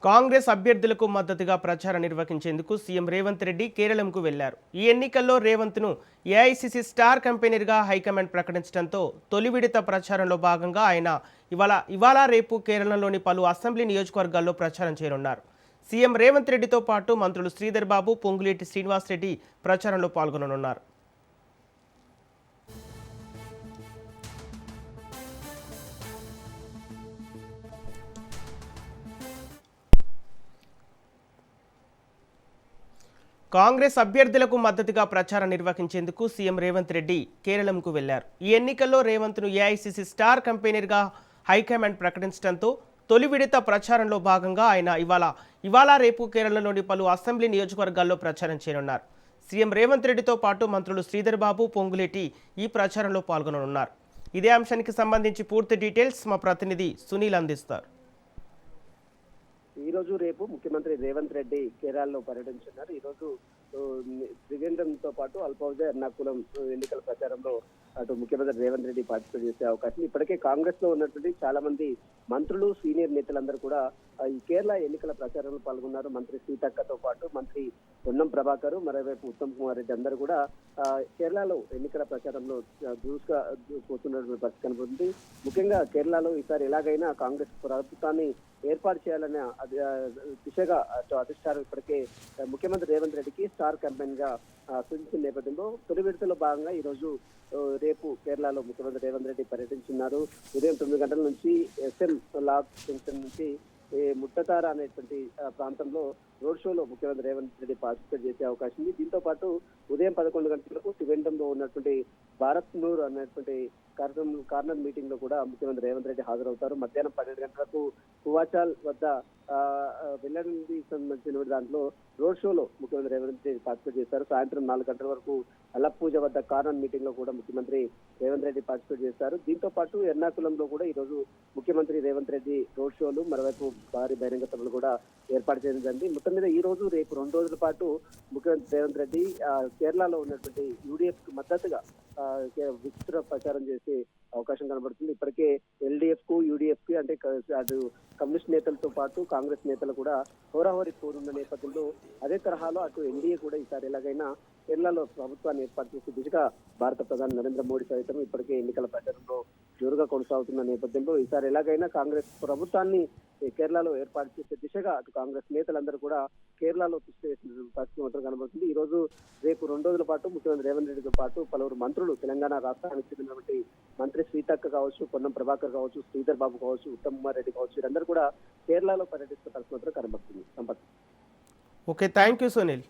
కాంగ్రెస్ అభ్యర్థులకు మద్దతుగా ప్రచారం నిర్వహించేందుకు సీఎం రేవంత్ రెడ్డి కేరళంకు వెళ్లారు. ఈ ఎన్నికల్లో రేవంత్ను ఏఐసీసీ స్టార్ కంపెనీగా హైకమాండ్ ప్రకటించడంతో తొలి విడత ప్రచారంలో భాగంగా ఆయన ఇవాళ రేపు కేరళంలోని పలు అసెంబ్లీ నియోజకవర్గాల్లో ప్రచారం చేయనున్నారు. సీఎం రేవంత్ రెడ్డితో పాటు మంత్రులు శ్రీధర్ బాబు, పొంగులేటి శ్రీనివాసరెడ్డి ప్రచారంలో పాల్గొననున్నారు. కాంగ్రెస్ అభ్యర్థులకు మద్దతుగా ప్రచారం నిర్వహించేందుకు సీఎం రేవంత్ రెడ్డి కేరళంకు వెళ్లారు. ఈ ఎన్నికల్లో రేవంత్ను ఏఐసీసీ స్టార్ కంపెనీగా హైకమాండ్ ప్రకటించడంతో తొలి విడత ప్రచారంలో భాగంగా ఆయన ఇవాళ రేపు కేరళలోని పలు అసెంబ్లీ నియోజకవర్గాల్లో ప్రచారం చేయనున్నారు. సీఎం రేవంత్ రెడ్డితో పాటు మంత్రులు శ్రీధర్ బాబు, పొంగులేటి ఈ ప్రచారంలో పాల్గొననున్నారు. ఇదే అంశానికి సంబంధించి పూర్తి డీటెయిల్స్ మా ప్రతినిధి సునీల్ అందిస్తారు. ఈ రోజు రేపు ముఖ్యమంత్రి రేవంత్ రెడ్డి కేరళలో పర్యటించున్నారు. ఈ రోజు త్రివేంద్రంతో పాటు అల్పౌజ ఎర్నాకుళం ఎన్నికల ప్రచారంలో అటు ముఖ్యమంత్రి రేవంత్ రెడ్డి పార్టిసిపేట్ చేసే అవకాశం. ఇప్పటికే కాంగ్రెస్ లో ఉన్నటువంటి చాలా మంది మంత్రులు, సీనియర్ నేతలందరూ కూడా ఈ కేరళ ఎన్నికల ప్రచారంలో పాల్గొన్నారు. మంత్రి సీతక్కతో పాటు మంత్రి పొన్నం ప్రభాకర్, మరోవైపు ఉత్తమ్ కుమార్ రెడ్డి అందరూ కూడా కేరళలో ఎన్నికల ప్రచారంలో దూసుకుపోతున్నటువంటి పరిస్థితి కనబడుతుంది. ముఖ్యంగా కేరళలో ఈసారి ఎలాగైనా కాంగ్రెస్ ప్రభుత్వాన్ని ఏర్పాటు చేయాలనే దిశగా అధిష్టానం ఇప్పటికే ముఖ్యమంత్రి రేవంత్ రెడ్డికి స్టార్ క్యాంపెయిన్ గా సూచించిన నేపథ్యంలో తొలి విడతలో భాగంగా ఈ రోజు రేపు కేరళలో ముఖ్యమంత్రి రేవంత్ రెడ్డి పర్యటించున్నారు. ఉదయం 9 గంటల నుంచి ఎస్ఎం లాబ్ జంక్షన్ నుంచి ముట్టతార అనేటువంటి ప్రాంతంలో రోడ్ షోలో ముఖ్యమంత్రి రేవంత్ రెడ్డి పార్టిసిపేట్ చేసే అవకాశం ఉంది. దీంతో పాటు ఉదయం 11 గంటలకు త్రివేంద్రంలో ఉన్నటువంటి భారత్ నూర్ అనేటువంటి కార్నర్ మీటింగ్ లో కూడా ముఖ్యమంత్రి రేవంత్ రెడ్డి హాజరవుతారు. మధ్యాహ్నం 12 గంటలకు కువాచాల్ వద్ద వెల్లడి సంబంధించిన దాంట్లో రోడ్ షోలో ముఖ్యమంత్రి రేవంత్ రెడ్డి పార్టిసిపేట్ చేస్తారు. సాయంత్రం 4 గంటల వరకు అల్లపూజ వద్ద కార్నర్ మీటింగ్ లో కూడా ముఖ్యమంత్రి రేవంత్ రెడ్డి పార్టిసిపేట్ చేస్తారు. దీంతో పాటు ఎర్నాకుళంలో కూడా ఈ రోజు ముఖ్యమంత్రి రేవంత్ రెడ్డి రోడ్ షోలు, మరోవైపు భారీ బహిరంగ సభలు కూడా ఏర్పాటు చేయడం జరిగింది. మొత్తం మీద ఈ రోజు రేపు 2 రోజుల పాటు ముఖ్యమంత్రి రేవంత్ రెడ్డి కేరళలో ఉన్నటువంటి యూడీఎఫ్ కు మద్దతుగా విస్తృత ప్రచారం చేసే అవకాశం కనబడుతుంది. ఇప్పటికే ఎల్డీఎఫ్ కు, యూడీఎఫ్ కి అంటే అటు కమ్యూనిస్ట్ నేతలతో పాటు కాంగ్రెస్ నేతలు కూడా హోరాహోరీ పోరున్న నేపథ్యంలో అదే తరహాలో అటు ఎన్డీఏ కూడా ఈసారి ఎలాగైనా కేరళలో ప్రభుత్వాన్ని ఏర్పాటు చేసే దిశగా భారత ప్రధాని నరేంద్ర మోడీ సైతం ఇప్పటికే ఎన్నికల ప్రచారంలో జోరుగా కొనసాగుతున్న నేపథ్యంలో ఈసారి ఎలాగైనా కాంగ్రెస్ ప్రభుత్వాన్ని కేరళలో ఏర్పాటు చేసే దిశగా అటు కాంగ్రెస్ నేతలందరూ కూడా కేరళలో కృషి చేసిన పరిస్థితి మాత్రం కనబడుతుంది. ఈ రోజు రేపు 2 రోజుల పాటు ముఖ్యమంత్రి రేవంత్ రెడ్డితో పాటు పలువురు మంత్రులు, తెలంగాణ రాష్ట్రానికి చెందినటువంటి మంత్రి సీతక్క కావచ్చు, పొన్నం ప్రభాకర్ కావచ్చు, శ్రీధర్ బాబు కావచ్చు, ఉత్తమ్ కుమార్ రెడ్డి కావచ్చు, వీరందరూ కూడా కేరళలో పర్యటిస్తున్న పరిస్థితి మాత్రం కనబడుతుంది. Sampath. Okay, thank you Sunil.